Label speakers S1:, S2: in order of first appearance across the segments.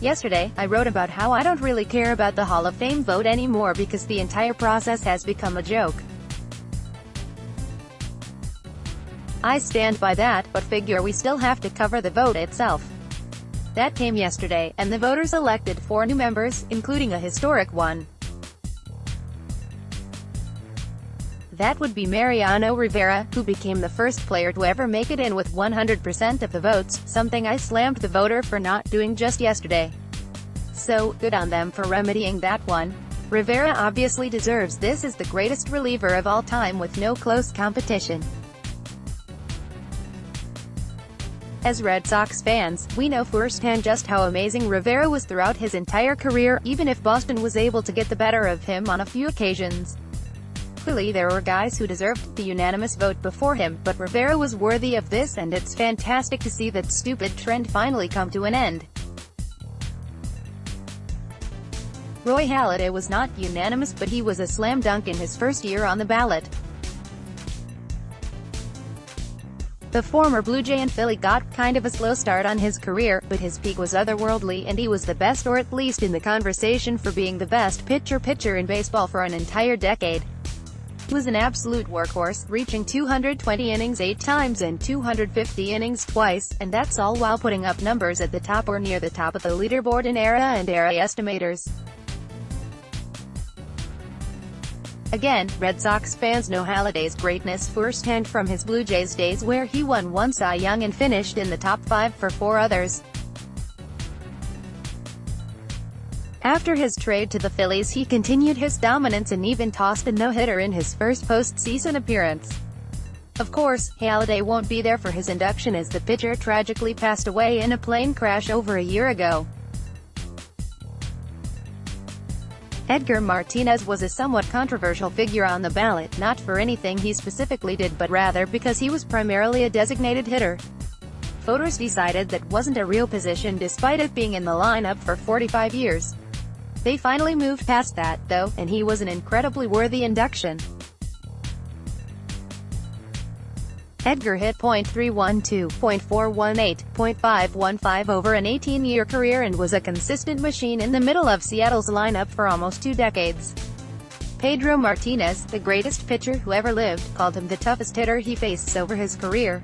S1: Yesterday, I wrote about how I don't really care about the Hall of Fame vote anymore because the entire process has become a joke. I stand by that, but figure we still have to cover the vote itself. That came yesterday, and the voters elected 4 new members, including a historic one. That would be Mariano Rivera, who became the first player to ever make it in with 100% of the votes, something I slammed the voter for not doing just yesterday. So, good on them for remedying that one. Rivera obviously deserves this as the greatest reliever of all time with no close competition. As Red Sox fans, we know firsthand just how amazing Rivera was throughout his entire career, even if Boston was able to get the better of him on a few occasions. Clearly there were guys who deserved the unanimous vote before him, but Rivera was worthy of this, and it's fantastic to see that stupid trend finally come to an end. Roy Halladay was not unanimous, but he was a slam dunk in his first year on the ballot. The former Blue Jay and Philly got kind of a slow start on his career, but his peak was otherworldly and he was the best, or at least in the conversation for being the best pitcher in baseball for an entire decade. He was an absolute workhorse, reaching 220 innings 8 times and 250 innings twice, and that's all while putting up numbers at the top or near the top of the leaderboard in ERA and ERA estimators. Again, Red Sox fans know Halladay's greatness firsthand from his Blue Jays days, where he won 1 Cy Young and finished in the top 5 for 4 others. After his trade to the Phillies, he continued his dominance and even tossed a no-hitter in his first postseason appearance. Of course, Halladay won't be there for his induction as the pitcher tragically passed away in a plane crash over a year ago. Edgar Martinez was a somewhat controversial figure on the ballot, not for anything he specifically did but rather because he was primarily a designated hitter. Voters decided that wasn't a real position despite it being in the lineup for 45 years. They finally moved past that, though, and he was an incredibly worthy induction. Edgar hit .312, .418, .515 over an 18-year career and was a consistent machine in the middle of Seattle's lineup for almost 2 decades. Pedro Martinez, the greatest pitcher who ever lived, called him the toughest hitter he faced over his career.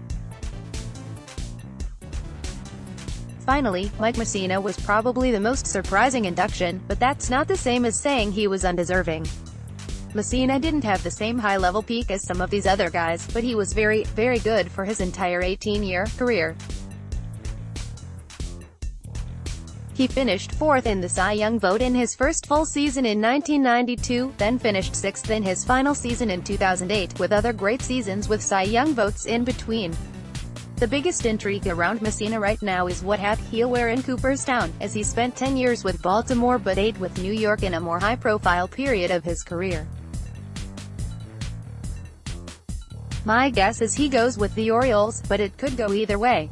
S1: Finally, Mike Mussina was probably the most surprising induction, but that's not the same as saying he was undeserving. Mussina didn't have the same high-level peak as some of these other guys, but he was very, very good for his entire 18-year career. He finished 4th in the Cy Young vote in his first full season in 1992, then finished 6th in his final season in 2008, with other great seasons with Cy Young votes in between. The biggest intrigue around Mussina right now is what hat he'll wear in Cooperstown, as he spent 10 years with Baltimore but 8 with New York in a more high-profile period of his career. My guess is he goes with the Orioles, but it could go either way.